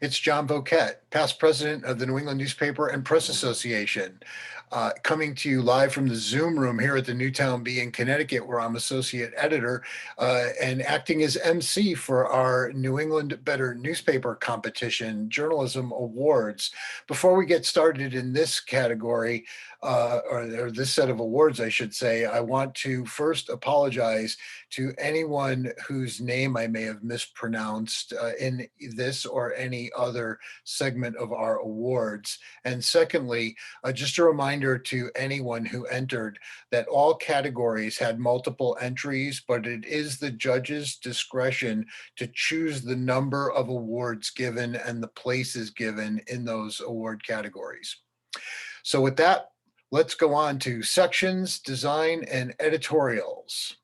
It's John Boquette, past president of the New England Newspaper and Press Association, coming to you live from the Zoom room here at the Newtown Bee in Connecticut, where I'm associate editor and acting as MC for our New England Better Newspaper Competition Journalism Awards. Before we get started in this category, or this set of awards, I should say, I want to first apologize to anyone whose name I may have mispronounced in this or any other segment of our awards. And secondly, just a reminder to anyone who entered that all categories had multiple entries, but it is the judge's discretion to choose the number of awards given and the places given in those award categories. So with that, let's go on to sections, design, and editorials.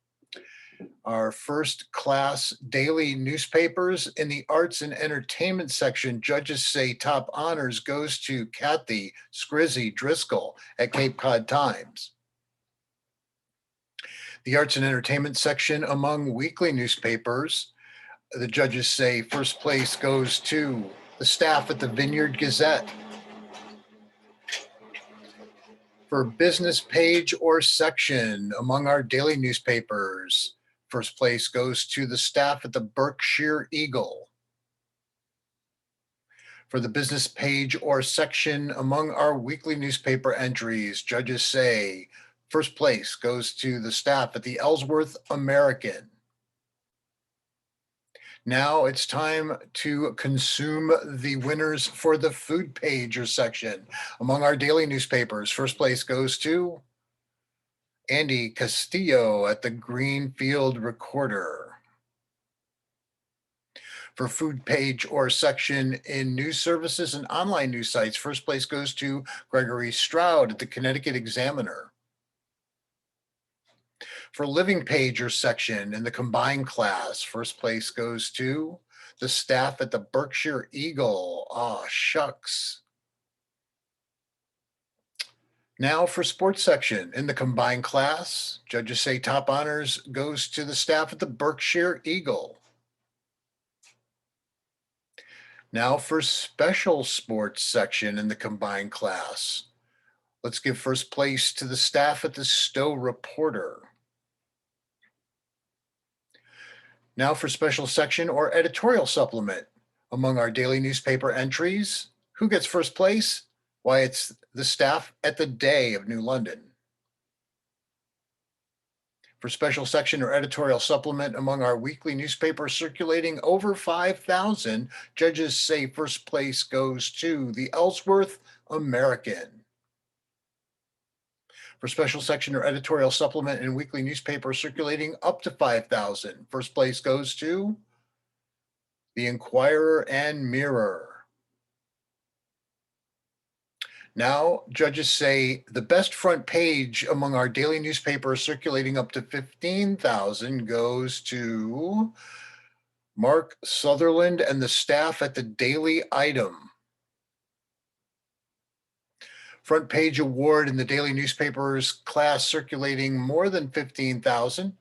Our first class daily newspapers in the arts and entertainment section, judges say top honors goes to Kathy Scrizzy Driscoll at Cape Cod Times. The arts and entertainment section among weekly newspapers, the judges say first place goes to the staff at the Vineyard Gazette. For business page or section among our daily newspapers, first place goes to the staff at the Berkshire Eagle. For the business page or section among our weekly newspaper entries, judges say first place goes to the staff at the Ellsworth American. Now it's time to consume the winners for the food page or section among our daily newspapers. First place goes to Andy Castillo at the Greenfield Recorder. For food page or section in news services and online news sites, first place goes to Gregory Stroud at the Connecticut Examiner. For living page or section in the combined class, first place goes to the staff at the Berkshire Eagle. Aw, shucks. Now for sports section in the combined class, judges say top honors goes to the staff at the Berkshire Eagle. Now for special sports section in the combined class, let's give first place to the staff at the Stowe Reporter. Now for special section or editorial supplement among our daily newspaper entries, who gets first place? Why, it's the staff at the Day of New London. For special section or editorial supplement among our weekly newspaper circulating over 5,000, judges say first place goes to the Ellsworth American. For special section or editorial supplement in weekly newspaper circulating up to 5,000, first place goes to the Inquirer and Mirror. Now, judges say the best front page among our daily newspapers circulating up to 15,000 goes to Mark Sutherland and the staff at the Daily Item. Front page award in the daily newspapers class circulating more than 15,000.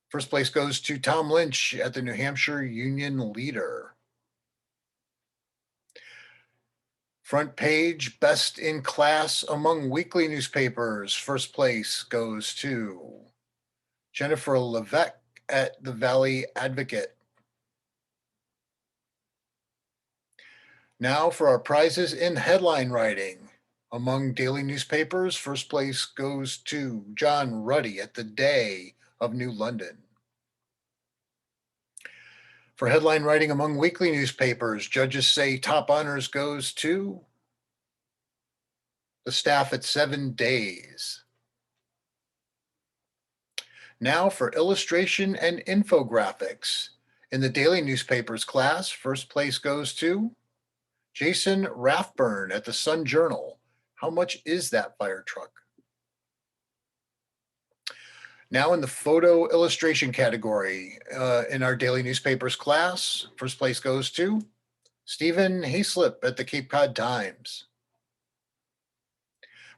First place goes to Tom Lynch at the New Hampshire Union Leader. Front page best in class among weekly newspapers. First place goes to Jennifer Levesque at the Valley Advocate. Now for our prizes in headline writing. Among daily newspapers, first place goes to John Ruddy at the Day of New London. For headline writing among weekly newspapers, judges say top honors goes to the staff at 7 Days. Now for illustration and infographics. In the daily newspapers class, first place goes to Jason Rathburn at the Sun Journal. How much is that fire truck? Now in the photo illustration category in our daily newspapers class, first place goes to Stephen Hayslip at the Cape Cod Times.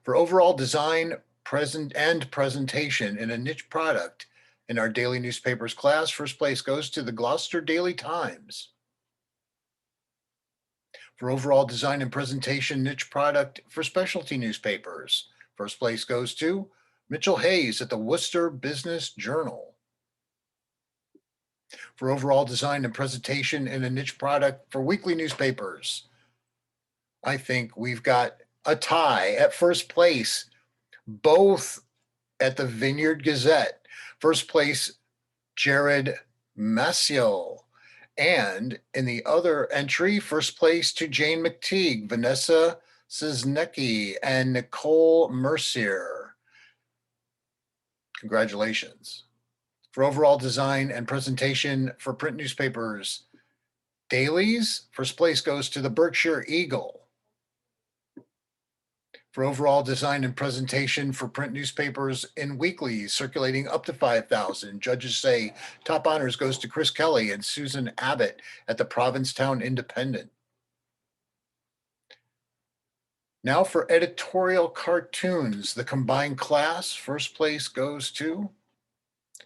For overall design, presentation in a niche product in our daily newspapers class, first place goes to the Gloucester Daily Times. For overall design and presentation niche product for specialty newspapers, first place goes to Mitchell Hayes at the Worcester Business Journal. For overall design and presentation in a niche product for weekly newspapers, I think we've got a tie at first place, both at the Vineyard Gazette. First place, Jared Maciel. And in the other entry, first place to Jane McTeague, Vanessa Cisnecki, and Nicole Mercier. Congratulations. For overall design and presentation for print newspapers, dailies, first place goes to the Berkshire Eagle. For overall design and presentation for print newspapers in weeklies circulating up to 5,000, judges say top honors goes to Chris Kelly and Susan Abbott at the Provincetown Independent. Now for editorial cartoons, the combined class, first place goes to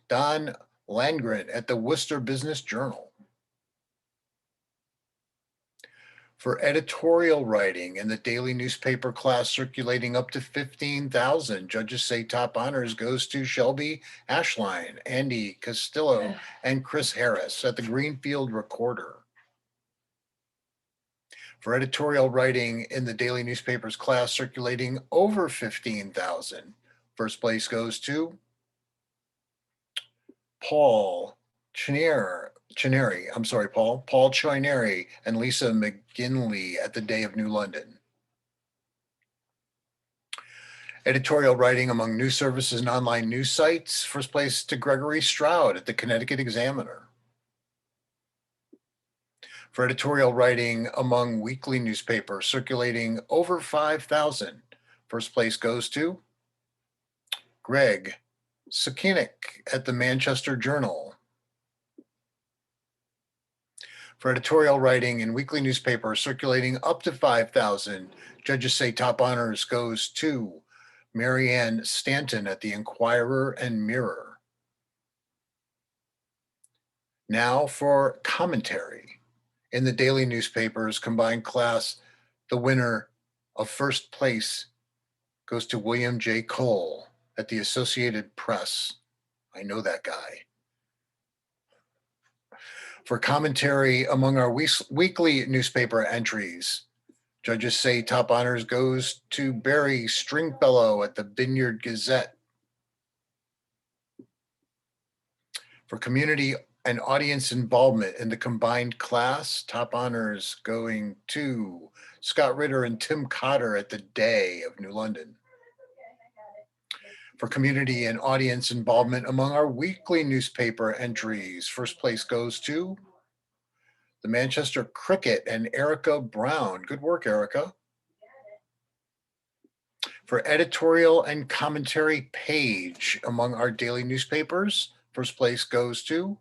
Don Landgren at the Worcester Business Journal. For editorial writing in the daily newspaper class circulating up to 15,000, judges say top honors goes to Shelby Ashline, Andy Castillo, and Chris Harris at the Greenfield Recorder. For editorial writing in the daily newspapers class circulating over 15,000, first place goes to Paul Paul Choineri and Lisa McGinley at the Day of New London. Editorial writing among news services and online news sites, first place to Gregory Stroud at the Connecticut Examiner. For editorial writing among weekly newspapers circulating over 5,000, first place goes to Greg Sakinik at the Manchester Journal. For editorial writing in weekly newspapers circulating up to 5,000, judges say top honors goes to Marianne Stanton at the Inquirer and Mirror. Now for commentary. In the daily newspapers combined class, the winner of first place goes to William J. Cole at the Associated Press. I know that guy. For commentary among our weekly newspaper entries, judges say top honors goes to Barry Stringfellow at the Vineyard Gazette. For community and audience involvement in the combined class, top honors going to Scott Ritter and Tim Cotter at the Day of New London. For community and audience involvement among our weekly newspaper entries, first place goes to the Manchester Cricket and Erica Brown. Good work, Erica. For editorial and commentary page among our daily newspapers, first place goes to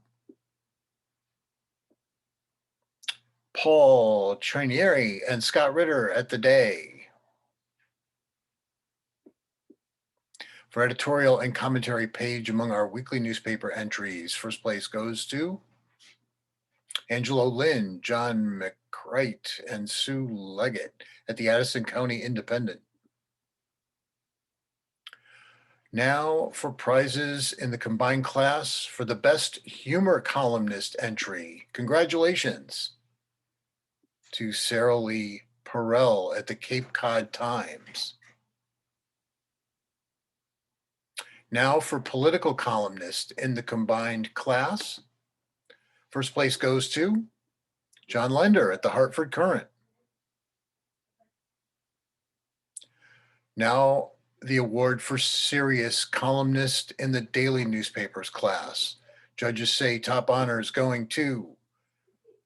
Paul Trainieri and Scott Ritter at the Day. For editorial and commentary page among our weekly newspaper entries, first place goes to Angelo Lynn, John McCrite, and Sue Leggett at the Addison County Independent. Now for prizes in the combined class for the best humor columnist entry. Congratulations to Sarah Lee Perel at the Cape Cod Times. Now for political columnist in the combined class. First place goes to John Lender at the Hartford Courant. Now the award for serious columnist in the daily newspapers class. Judges say top honors going to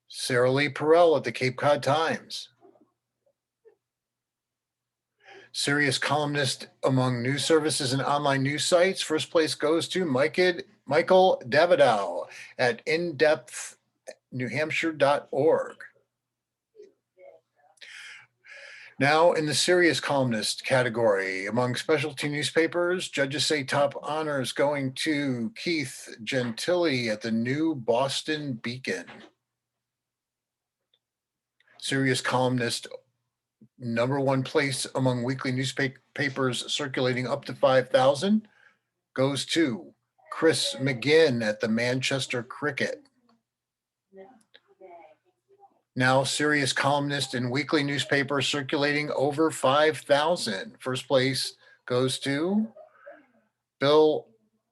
Sarah Lee Perel at the Cape Cod Times. Serious columnist among news services and online news sites. First place goes to Michael Davidow at indepthnewhampshire.org. Now in the serious columnist category among specialty newspapers, judges say top honors going to Keith Gentili at the New Boston Beacon. Serious columnist, number one place among weekly newspapers circulating up to 5,000 goes to Chris McGinn at the Manchester Cricket. Now, serious columnist in weekly newspaper circulating over 5,000. First place goes to Bill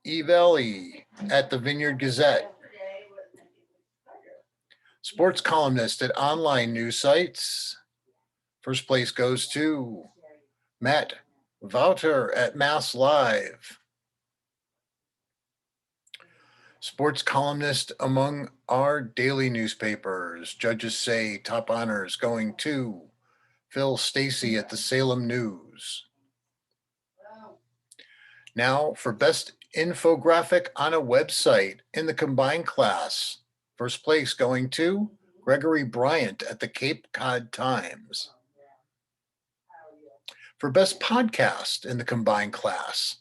Evelli at the Vineyard Gazette. Sports columnist at online news sites. First place goes to Matt Vouter at Mass Live. Sports columnist among our daily newspapers. Judges say top honors going to Phil Stacy at the Salem News. Now for best infographic on a website in the combined class. First place going to Gregory Bryant at the Cape Cod Times. For best podcast in the combined class.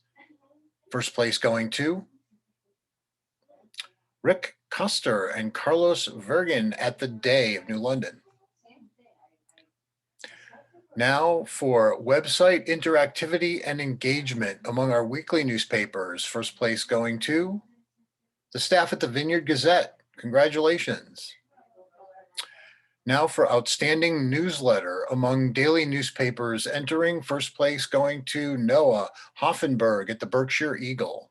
First place going to Rick Custer and Carlos Vergen at the Day of New London. Now for website interactivity and engagement among our weekly newspapers. First place going to the staff at the Vineyard Gazette. Congratulations. Now for outstanding newsletter among daily newspapers entering. First place going to Noah Hoffenberg at the Berkshire Eagle.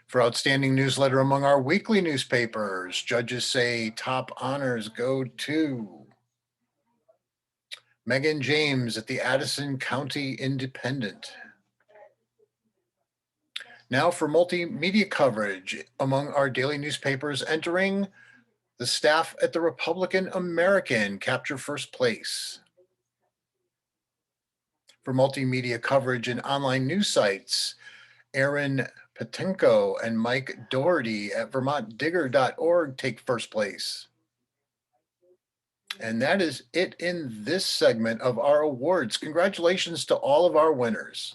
For outstanding newsletter among our weekly newspapers, judges say top honors go to Megan James at the Addison County Independent. Now for multimedia coverage among our daily newspapers entering, the staff at the Republican American capture first place. For multimedia coverage in online news sites, Aaron Patenko and Mike Doherty at vermontdigger.org take first place. And that is it in this segment of our awards. Congratulations to all of our winners.